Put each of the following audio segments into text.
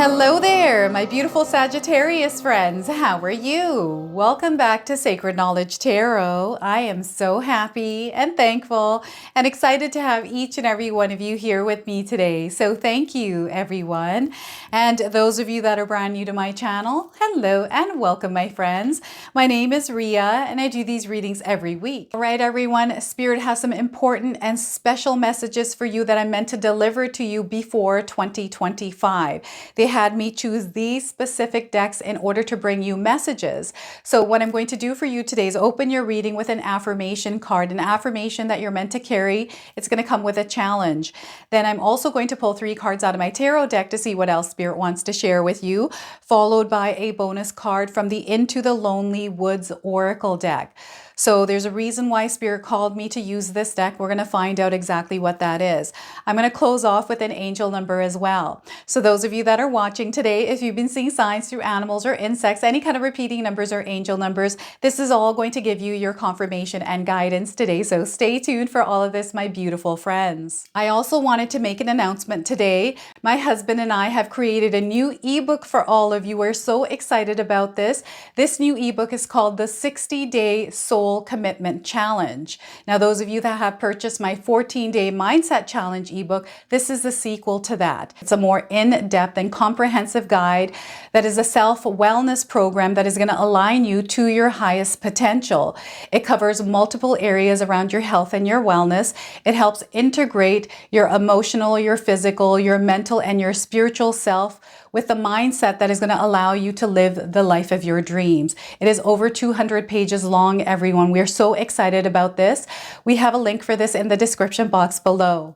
Hello there, my beautiful Sagittarius friends. How are you? Welcome back to Sacred Knowledge Tarot. I am so happy and thankful and excited to have each and every one of you here with me today. So thank you, everyone. And those of you that are brand new to my channel, hello and welcome, my friends. My name is Ria and I do these readings every week. All right, everyone, Spirit has some important and special messages for you that I meant to deliver to you before 2025. They had me choose these specific decks in order to bring you messages. So what I'm going to do for you today is open your reading with an affirmation card, an affirmation that you're meant to carry. It's going to come with a challenge. Then I'm also going to pull 3 cards out of my tarot deck to see what else Spirit wants to share with you, followed by a bonus card from the Into the Lonely Woods Oracle deck. So there's a reason why Spirit called me to use this deck. We're going to find out exactly what that is. I'm going to close off with an angel number as well. So those of you that are watching today, if you've been seeing signs through animals or insects, any kind of repeating numbers or angel numbers, this is all going to give you your confirmation and guidance today. So stay tuned for all of this, my beautiful friends. I also wanted to make an announcement today. My husband and I have created a new ebook for all of you. We're so excited about this. This new ebook is called the 60-Day Soul Commitment Challenge. Now, those of you that have purchased my 14-Day Mindset Challenge ebook, this is the sequel to that. It's a more in-depth and comprehensive guide that is a self-wellness program that is going to align you to your highest potential. It covers multiple areas around your health and your wellness. It helps integrate your emotional, your physical, your mental, and your spiritual self with the mindset that is going to allow you to live the life of your dreams. It is over 200 pages long, everyone. We're so excited about this. We have a link for this in the description box below.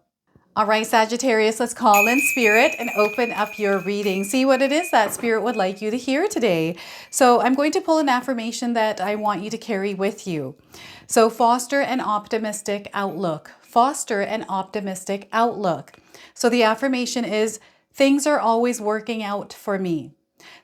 All right, Sagittarius, let's call in Spirit and open up your reading. See what it is that Spirit would like you to hear today. So I'm going to pull an affirmation that I want you to carry with you. So foster an optimistic outlook. Foster an optimistic outlook. So the affirmation is, things are always working out for me.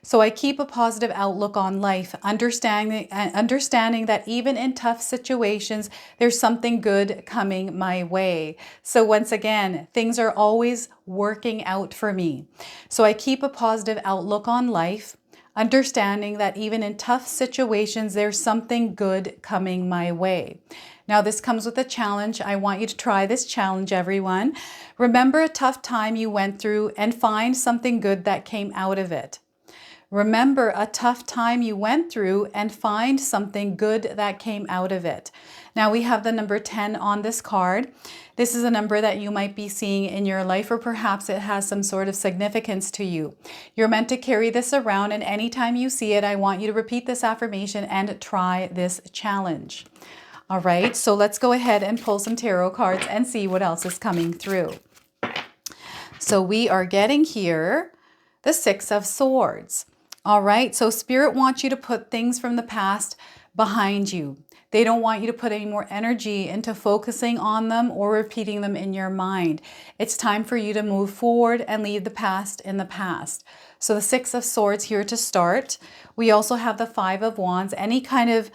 So I keep a positive outlook on life, understanding that even in tough situations, there's something good coming my way. So once again, things are always working out for me. So I keep a positive outlook on life, understanding that even in tough situations, there's something good coming my way. Now, this comes with a challenge. I want you to try this challenge, everyone. Remember a tough time you went through and find something good that came out of it. Remember a tough time you went through and find something good that came out of it. Now we have the number 10 on this card. This is a number that you might be seeing in your life, or perhaps it has some sort of significance to you. You're meant to carry this around, and anytime you see it, I want you to repeat this affirmation and try this challenge. All right, so let's go ahead and pull some tarot cards and see what else is coming through. So we are getting here the 6 of Swords. All right, so Spirit wants you to put things from the past behind you. They don't want you to put any more energy into focusing on them or repeating them in your mind. It's time for you to move forward and leave the past in the past. So the 6 of Swords here to start. We also have the 5 of Wands. Any kind of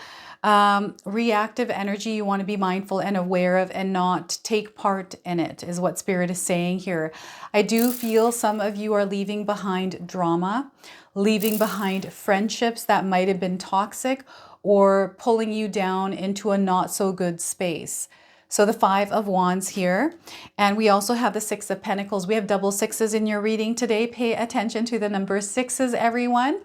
reactive energy you want to be mindful and aware of and not take part in it is what Spirit is saying here. I do feel some of you are leaving behind drama, leaving behind friendships that might have been toxic or pulling you down into a not so good space. So the 5 of Wands here. And we also have the 6 of Pentacles. We have double 6s in your reading today. Pay attention to the number 6s, everyone.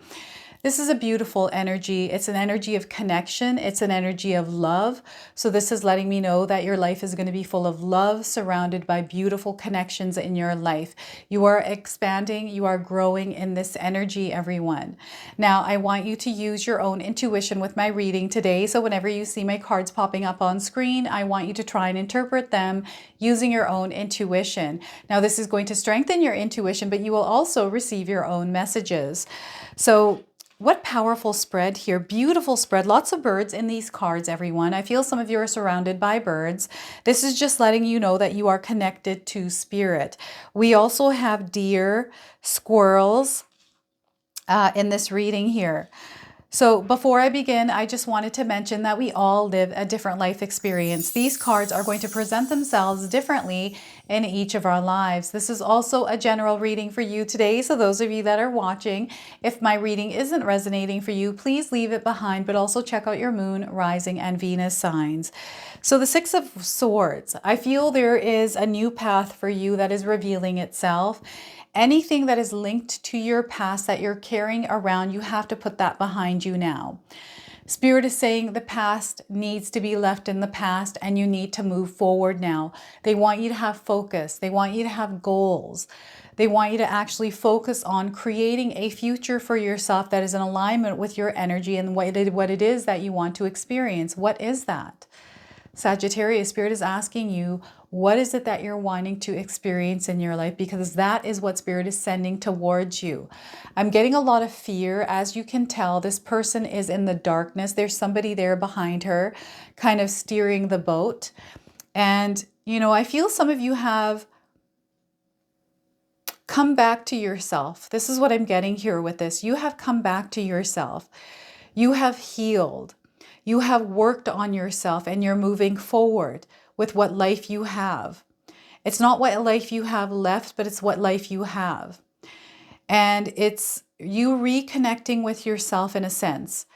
This is a beautiful energy. It's an energy of connection. It's an energy of love. So this is letting me know that your life is going to be full of love, surrounded by beautiful connections in your life. You are expanding. You are growing in this energy, everyone. Now, I want you to use your own intuition with my reading today. So whenever you see my cards popping up on screen, I want you to try and interpret them using your own intuition. Now, this is going to strengthen your intuition, but you will also receive your own messages. So what powerful spread here. Beautiful spread. Lots of birds in these cards, everyone. I feel some of you are surrounded by birds. This is just letting you know that you are connected to Spirit. We also have deer, squirrels in this reading here. So before I begin, I just wanted to mention that we all live a different life experience. These cards are going to present themselves differently in each of our lives. This is also a general reading for you today. So those of you that are watching, if my reading isn't resonating for you, please leave it behind, but also check out your moon, rising, and Venus signs. So the Six of Swords, I feel there is a new path for you that is revealing itself. Anything that is linked to your past that you're carrying around, you have to put that behind you now. Spirit is saying the past needs to be left in the past and you need to move forward now. They want you to have focus. They want you to have goals. They want you to actually focus on creating a future for yourself that is in alignment with your energy and what it is that you want to experience. What is that? Sagittarius, Spirit is asking you, what is it that you're wanting to experience in your life? Because that is what Spirit is sending towards you. I'm getting a lot of fear. As you can tell, this person is in the darkness. There's somebody there behind her, kind of steering the boat. And, you know, I feel some of you have come back to yourself. This is what I'm getting here with this. You have come back to yourself. You have healed. You have worked on yourself and you're moving forward with what life you have. It's not what life you have left, but it's what life you have. And it's you reconnecting with yourself in a sense.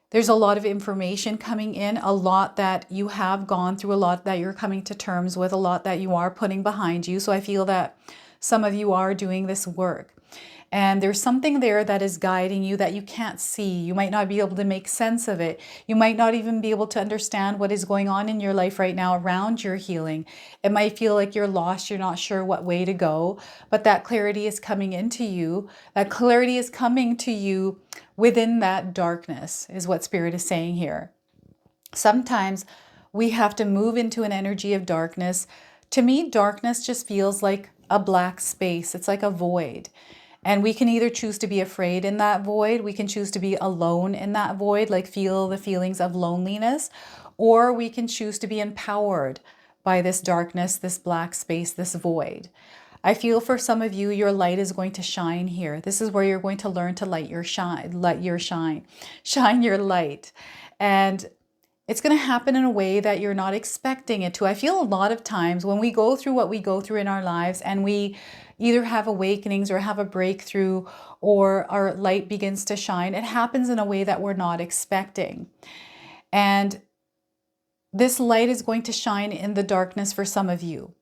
There's a lot of information coming in, a lot that you have gone through, a lot that you're coming to terms with, a lot that you are putting behind you. So I feel that some of you are doing this work. And there's something there that is guiding you that you can't see. You might not be able to make sense of it. You might not even be able to understand what is going on in your life right now around your healing. It might feel like you're lost. You're not sure what way to go, but that clarity is coming into you. That clarity is coming to you within that darkness is what Spirit is saying here. Sometimes we have to move into an energy of darkness. To me, darkness just feels like a black space. It's like a void. And we can either choose to be afraid in that void, we can choose to be alone in that void, like feel the feelings of loneliness, or we can choose to be empowered by this darkness, this black space, this void. I feel for some of you, your light is going to shine here. This is where you're going to learn to shine your light. And it's going to happen in a way that you're not expecting it to. I feel a lot of times when we go through what we go through in our lives and we either have awakenings or have a breakthrough or our light begins to shine, it happens in a way that we're not expecting. And this light is going to shine in the darkness for some of you.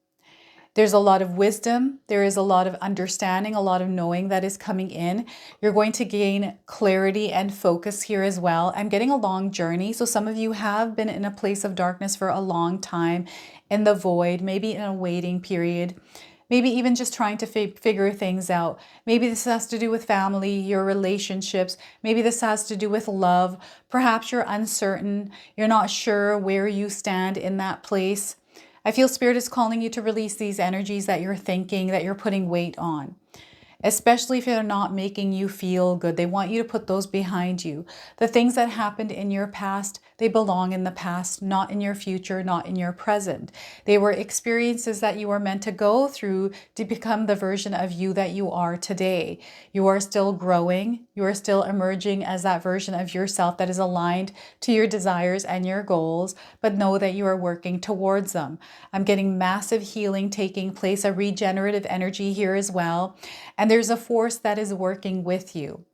There's a lot of wisdom. There is a lot of understanding, a lot of knowing that is coming in. You're going to gain clarity and focus here as well. I'm getting a long journey. So some of you have been in a place of darkness for a long time, in the void, maybe in a waiting period, maybe even just trying to figure things out. Maybe this has to do with family, your relationships. Maybe this has to do with love. Perhaps you're uncertain. You're not sure where you stand in that place. I feel Spirit is calling you to release these energies that you're thinking, that you're putting weight on. Especially if they're not making you feel good. They want you to put those behind you. The things that happened in your past, they belong in the past, not in your future, not in your present. They were experiences that you were meant to go through to become the version of you that you are today. You are still growing. You are still emerging as that version of yourself that is aligned to your desires and your goals, but know that you are working towards them. I'm getting massive healing taking place, a regenerative energy here as well. And there's a force that is working with you.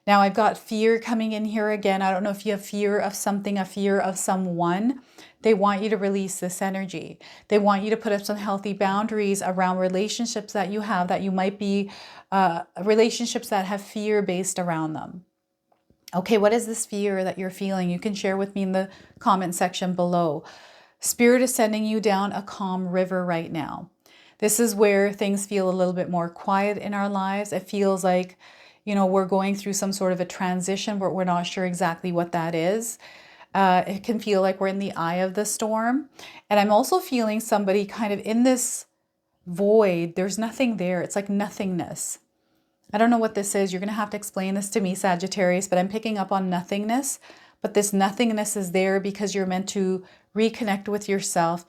Now I've got fear coming in here again. I don't know if you have fear of something, a fear of someone. They want you to release this energy. They want you to put up some healthy boundaries around relationships that you have, that you might be relationships that have fear based around them. Okay, what is this fear that you're feeling? You can share with me in the comment section below. Spirit is sending you down a calm river right now. This is where things feel a little bit more quiet in our lives. It feels like, you know, we're going through some sort of a transition, but we're not sure exactly what that is. It can feel like we're in the eye of the storm. And I'm also feeling somebody kind of in this void. There's nothing there. It's like nothingness. I don't know what this is. You're going to have to explain this to me, Sagittarius, but I'm picking up on nothingness. But this nothingness is there because you're meant to reconnect with yourself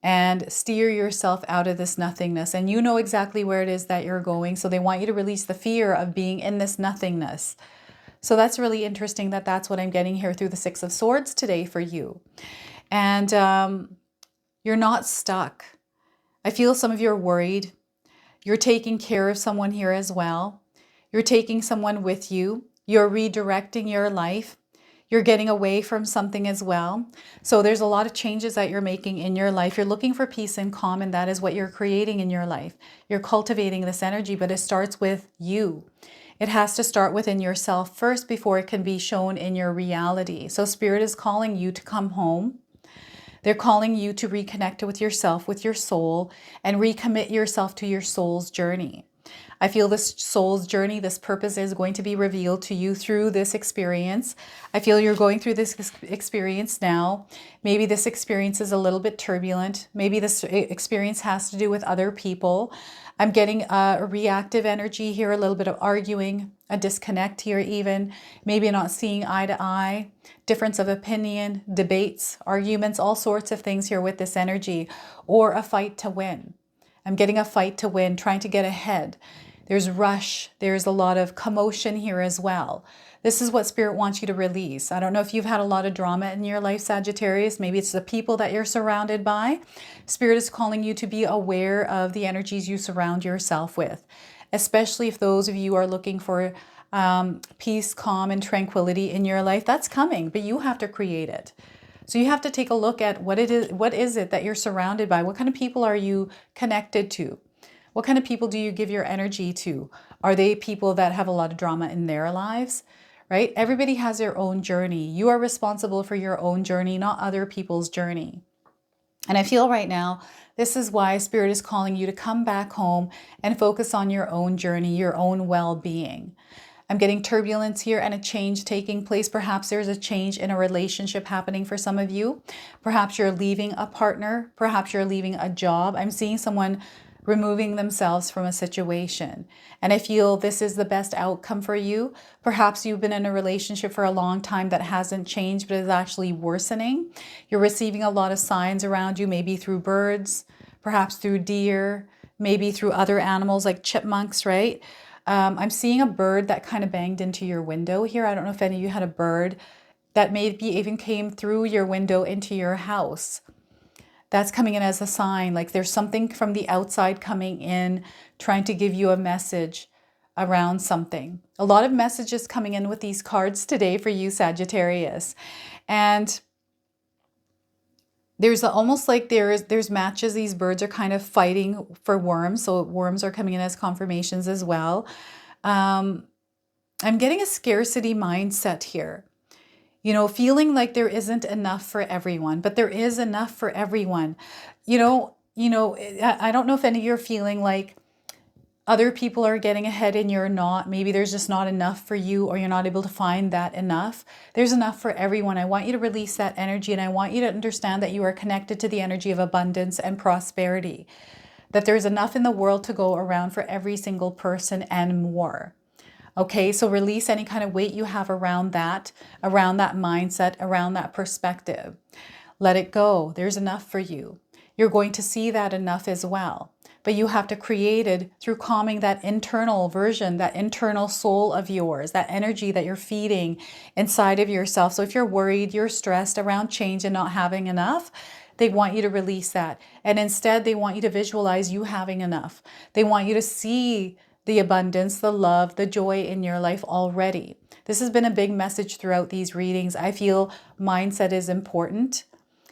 and steer yourself out of this nothingness. And you know exactly where it is that you're going. So they want you to release the fear of being in this nothingness. So that's really interesting that that's what I'm getting here through the Six of Swords today for you. And you're not stuck. I feel some of you are worried. You're taking care of someone here as well. You're taking someone with you. You're redirecting your life. You're getting away from something as well. So there's a lot of changes that you're making in your life. You're looking for peace and calm, and that is what you're creating in your life. You're cultivating this energy, but it starts with you. It has to start within yourself first before it can be shown in your reality. So Spirit is calling you to come home. They're calling you to reconnect with yourself, with your soul, and recommit yourself to your soul's journey. I feel this soul's journey, this purpose is going to be revealed to you through this experience. I feel you're going through this experience now. Maybe this experience is a little bit turbulent. Maybe this experience has to do with other people. I'm getting a reactive energy here, a little bit of arguing, a disconnect here even, maybe not seeing eye to eye, difference of opinion, debates, arguments, all sorts of things here with this energy, or a fight to win. I'm getting a fight to win, trying to get ahead. There's rush. There's a lot of commotion here as well. This is what Spirit wants you to release. I don't know if you've had a lot of drama in your life, Sagittarius. Maybe it's the people that you're surrounded by. Spirit is calling you to be aware of the energies you surround yourself with, especially if those of you are looking for peace, calm, and tranquility in your life. That's coming, but you have to create it. So you have to take a look at what is it that you're surrounded by? What kind of people are you connected to? What kind of people do you give your energy to? Are they people that have a lot of drama in their lives? Right? Everybody has their own journey. You are responsible for your own journey, not other people's journey. And I feel right now, this is why Spirit is calling you to come back home and focus on your own journey, your own well-being. I'm getting turbulence here and a change taking place. Perhaps there's a change in a relationship happening for some of you. Perhaps you're leaving a partner. Perhaps you're leaving a job. I'm seeing someone removing themselves from a situation. And I feel this is the best outcome for you. Perhaps you've been in a relationship for a long time that hasn't changed, but is actually worsening. You're receiving a lot of signs around you, maybe through birds, perhaps through deer, maybe through other animals like chipmunks, right? I'm seeing a bird that kind of banged into your window here. I don't know if any of you had a bird that maybe even came through your window into your house. That's coming in as a sign, like there's something from the outside coming in, trying to give you a message around something. A lot of messages coming in with these cards today for you, Sagittarius. And there's almost like there's matches. These birds are kind of fighting for worms. So worms are coming in as confirmations as well. I'm getting a scarcity mindset here. You know, feeling like there isn't enough for everyone, but there is enough for everyone. I don't know if any of you are feeling like other people are getting ahead and you're not. Maybe there's just not enough for you, or you're not able to find that enough. There's enough for everyone. I want you to release that energy, and I want you to understand that you are connected to the energy of abundance and prosperity, that there's enough in the world to go around for every single person and more. Okay, so release any kind of weight you have around that mindset, around that perspective. Let it go. There's enough for you. You're going to see that enough as well. But you have to create it through calming that internal version, that internal soul of yours, that energy that you're feeding inside of yourself. So if you're worried, you're stressed around change and not having enough, they want you to release that. And instead, they want you to visualize you having enough. They want you to see the abundance, the love, the joy in your life already. This has been a big message throughout these readings. I feel mindset is important.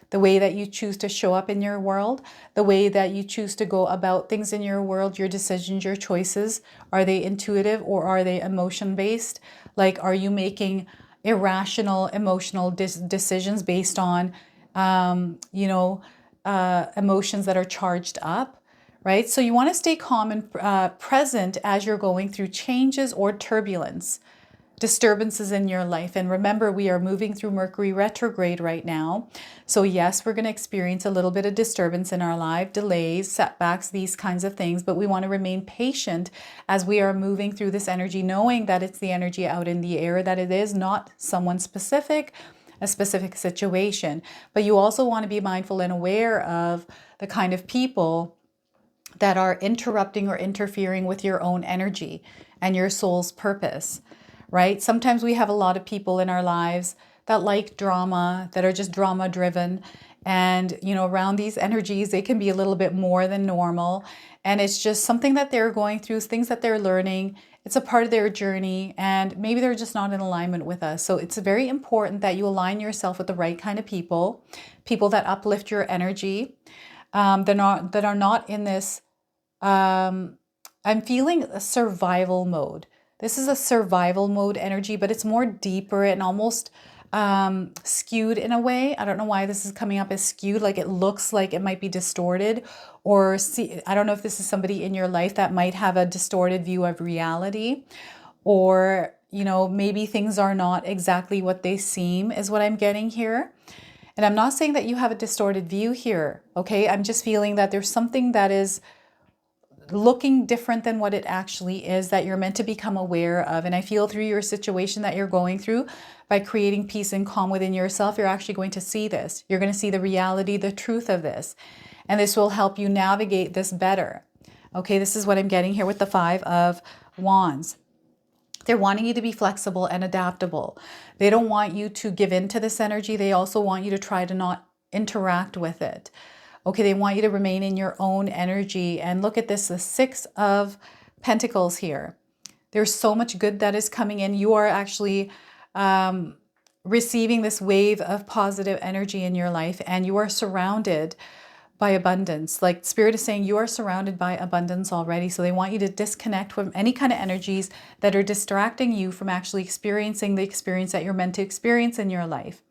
The way that you choose to show up in your world, the way that you choose to go about things in your world, your decisions, your choices, are they intuitive or are they emotion-based? Like, are you making irrational, emotional decisions based on, emotions that are charged up? Right? So you want to stay calm and present as you're going through changes or turbulence, disturbances in your life. And remember, we are moving through Mercury retrograde right now. So yes, we're going to experience a little bit of disturbance in our life, delays, setbacks, these kinds of things. But we want to remain patient as we are moving through this energy, knowing that it's the energy out in the air, that it is not someone specific, a specific situation. But you also want to be mindful and aware of the kind of people that are interrupting or interfering with your own energy and your soul's purpose, right? Sometimes we have a lot of people in our lives that like drama, that are just drama driven. And, you know, around these energies, they can be a little bit more than normal. And it's just something that they're going through, things that they're learning. It's a part of their journey, and maybe they're just not in alignment with us. So it's very important that you align yourself with the right kind of people, people that uplift your energy, that are not in this, I'm feeling a survival mode. This is a survival mode energy, but it's more deeper and almost skewed in a way. I don't know why this is coming up as skewed, like it looks like it might be distorted, or see, I don't know if this is somebody in your life that might have a distorted view of reality, or, you know, maybe things are not exactly what they seem, is what I'm getting here. And I'm not saying that you have a distorted view here, okay? I'm just feeling that there's something that is looking different than what it actually is, that you're meant to become aware of. And I feel through your situation that you're going through, by creating peace and calm within yourself, you're actually going to see this. You're going to see the reality, the truth of this. And this will help you navigate this better. Okay, this is what I'm getting here with the Five of Wands. They're wanting you to be flexible and adaptable. They don't want you to give in to this energy. They also want you to try to not interact with it. Okay, they want you to remain in your own energy. And look at this, the Six of Pentacles here. There's so much good that is coming in. You are actually receiving this wave of positive energy in your life, and you are surrounded by abundance. Like Spirit is saying, you are surrounded by abundance already. So they want you to disconnect from any kind of energies that are distracting you from actually experiencing the experience that you're meant to experience in your life.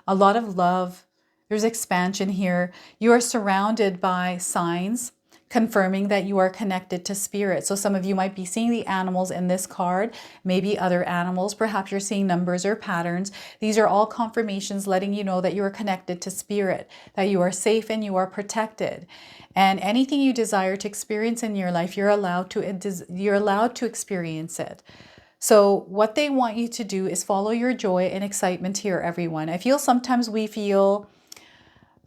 A lot of love. There's expansion here. You are surrounded by signs confirming that you are connected to spirit. So some of you might be seeing the animals in this card, maybe other animals. Perhaps you're seeing numbers or patterns. These are all confirmations letting you know that you are connected to spirit, that you are safe and you are protected. And anything you desire to experience in your life, you're allowed to experience it. So what they want you to do is follow your joy and excitement here, everyone. I feel sometimes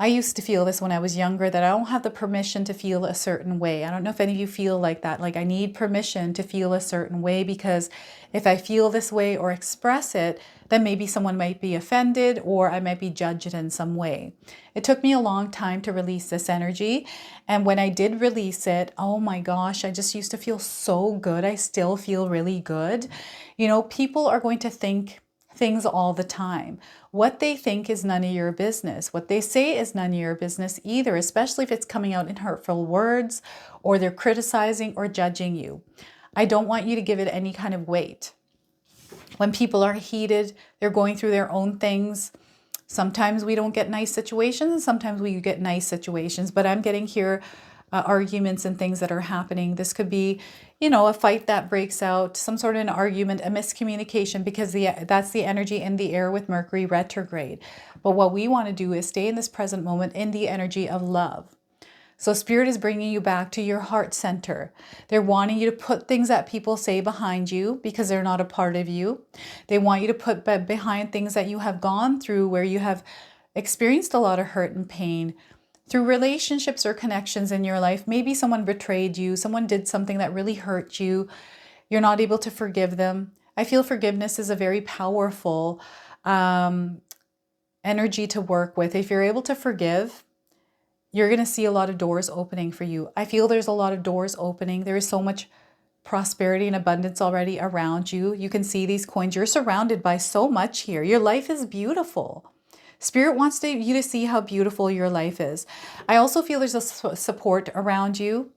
I used to feel this when I was younger, that I don't have the permission to feel a certain way. I don't know if any of you feel like that. Like I need permission to feel a certain way, because if I feel this way or express it, then maybe someone might be offended or I might be judged in some way. It took me a long time to release this energy. And when I did release it, oh my gosh, I just used to feel so good. I still feel really good. You know, people are going to think things all the time. What they think is none of your business. What they say is none of your business either, especially if it's coming out in hurtful words or they're criticizing or judging you. I don't want you to give it any kind of weight. When people are heated, they're going through their own things. Sometimes we don't get nice situations, and sometimes we get nice situations, but I'm getting here arguments and things that are happening. This could be, you know, a fight that breaks out, some sort of an argument, a miscommunication, because that's the energy in the air with Mercury retrograde. But what we want to do is stay in this present moment in the energy of love. So Spirit is bringing you back to your heart center. They're wanting you to put things that people say behind you because they're not a part of you. They want you to put behind things that you have gone through, where you have experienced a lot of hurt and pain through relationships or connections in your life. Maybe someone betrayed you, someone did something that really hurt you. You're not able to forgive them. I feel forgiveness is a very powerful energy to work with. If you're able to forgive, you're going to see a lot of doors opening for you. I feel there's a lot of doors opening. There is so much prosperity and abundance already around you. You can see these coins. You're surrounded by so much here. Your life is beautiful. Spirit wants you to see how beautiful your life is. I also feel there's a support around you.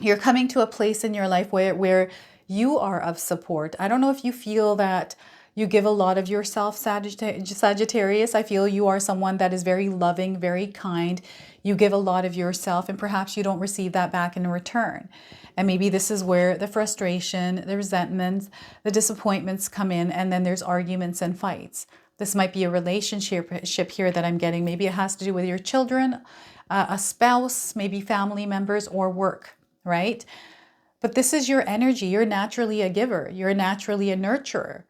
You're coming to a place in your life where you are of support. I don't know if you feel that you give a lot of yourself, Sagittarius. I feel you are someone that is very loving, very kind. You give a lot of yourself, and perhaps you don't receive that back in return. And maybe this is where the frustration, the resentments, the disappointments come in, and then there's arguments and fights. This might be a relationship here that I'm getting. Maybe it has to do with your children, a spouse, maybe family members, or work, right? But this is your energy. You're naturally a giver. You're naturally a nurturer,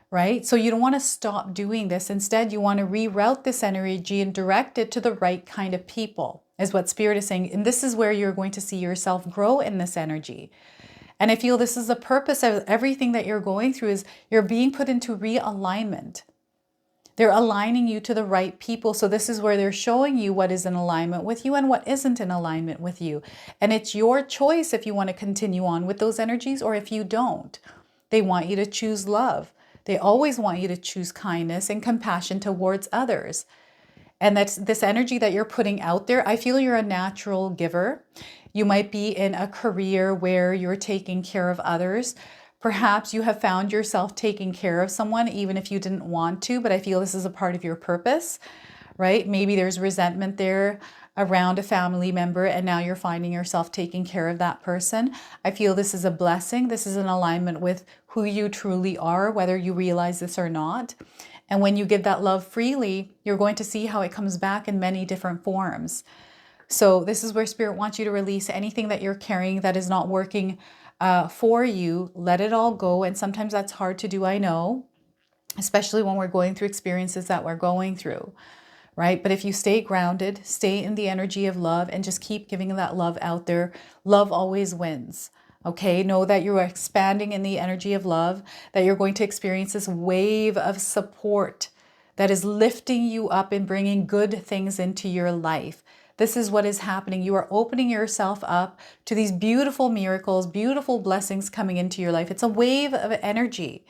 right? So you don't want to stop doing this. Instead, you want to reroute this energy and direct it to the right kind of people, is what Spirit is saying. And this is where you're going to see yourself grow in this energy. And I feel this is the purpose of everything that you're going through, is you're being put into realignment. They're aligning you to the right people. So this is where they're showing you what is in alignment with you and what isn't in alignment with you. And it's your choice if you want to continue on with those energies or if you don't. They want you to choose love. They always want you to choose kindness and compassion towards others. And that's this energy that you're putting out there. I feel you're a natural giver. You might be in a career where you're taking care of others. Perhaps you have found yourself taking care of someone even if you didn't want to, but I feel this is a part of your purpose, right? Maybe there's resentment there around a family member and now you're finding yourself taking care of that person. I feel this is a blessing. This is an alignment with who you truly are, whether you realize this or not. And when you give that love freely, you're going to see how it comes back in many different forms. So this is where Spirit wants you to release anything that you're carrying that is not working for you. Let it all go. And sometimes that's hard to do, I know, especially when we're going through experiences that we're going through, right? But if you stay grounded, stay in the energy of love and just keep giving that love out there, love always wins. Okay, know that you're expanding in the energy of love, that you're going to experience this wave of support that is lifting you up and bringing good things into your life. This is what is happening. You are opening yourself up to these beautiful miracles, beautiful blessings coming into your life. It's a wave of energy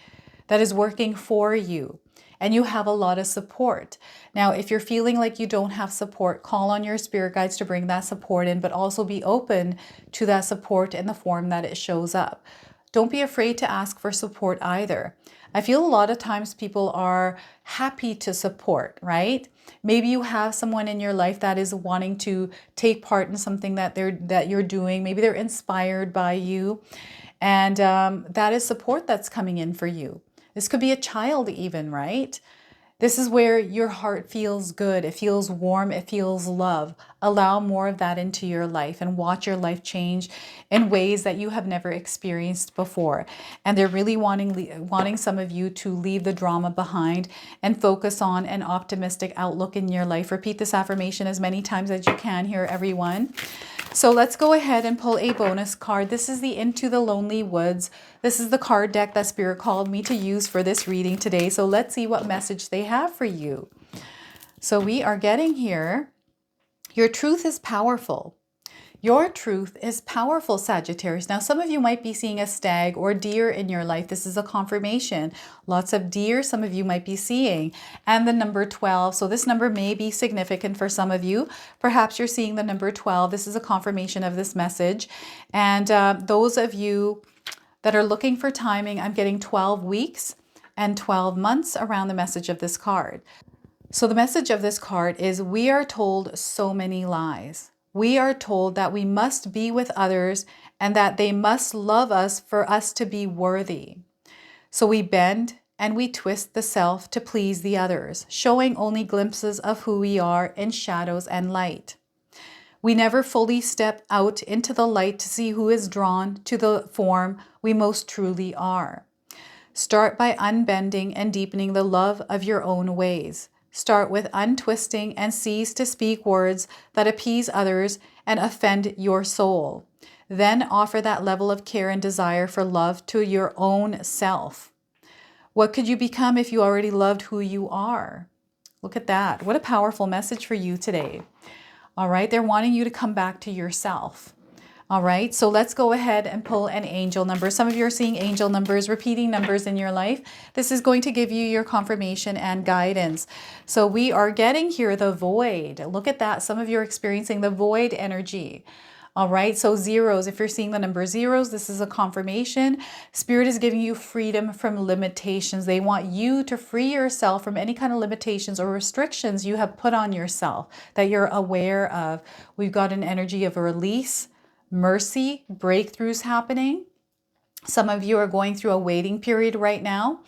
that is working for you. And you have a lot of support. Now, if you're feeling like you don't have support, call on your spirit guides to bring that support in, but also be open to that support in the form that it shows up. Don't be afraid to ask for support either. I feel a lot of times people are happy to support, right? Maybe you have someone in your life that is wanting to take part in something that you're doing. Maybe they're inspired by you, and that is support that's coming in for you. This could be a child even, right? This is where your heart feels good. It feels warm. It feels love. Allow more of that into your life and watch your life change in ways that you have never experienced before. And they're really wanting some of you to leave the drama behind and focus on an optimistic outlook in your life. Repeat this affirmation as many times as you can here, everyone. So let's go ahead and pull a bonus card. This is the Into the Lonely Woods. This is the card deck that Spirit called me to use for this reading today. So let's see what message they have for you. So we are getting here, your truth is powerful. Your truth is powerful, Sagittarius. Now, some of you might be seeing a stag or deer in your life. This is a confirmation. Lots of deer, some of you might be seeing. And the number 12. So this number may be significant for some of you. Perhaps you're seeing the number 12. This is a confirmation of this message. And those of you that are looking for timing, I'm getting 12 weeks and 12 months around the message of this card. So the message of this card is we are told so many lies. We are told that we must be with others and that they must love us for us to be worthy. So we bend and we twist the self to please the others, showing only glimpses of who we are in shadows and light. We never fully step out into the light to see who is drawn to the form we most truly are. Start by unbending and deepening the love of your own ways. Start with untwisting and cease to speak words that appease others and offend your soul. Then offer that level of care and desire for love to your own self. What could you become if you already loved who you are? Look at that. What a powerful message for you today. All right, they're wanting you to come back to yourself. All right, so let's go ahead and pull an angel number. Some of you are seeing angel numbers, repeating numbers in your life. This is going to give you your confirmation and guidance. So we are getting here the void. Look at that. Some of you are experiencing the void energy. All right, so zeros, if you're seeing the number zeros, this is a confirmation. Spirit is giving you freedom from limitations. They want you to free yourself from any kind of limitations or restrictions you have put on yourself that you're aware of. We've got an energy of a release, mercy, breakthroughs happening. Some of you are going through a waiting period right now.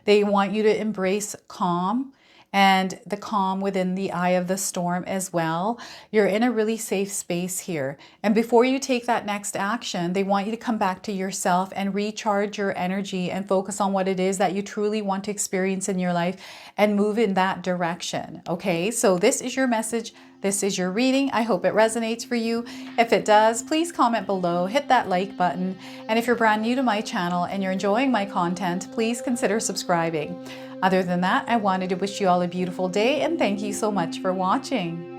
They want you to embrace calm and the calm within the eye of the storm as well. You're in a really safe space here. And before you take that next action, they want you to come back to yourself and recharge your energy and focus on what it is that you truly want to experience in your life and move in that direction. Okay, so this is your message This is your reading. I hope it resonates for you. If it does, please comment below, hit that like button. And if you're brand new to my channel and you're enjoying my content, please consider subscribing. Other than that, I wanted to wish you all a beautiful day and thank you so much for watching.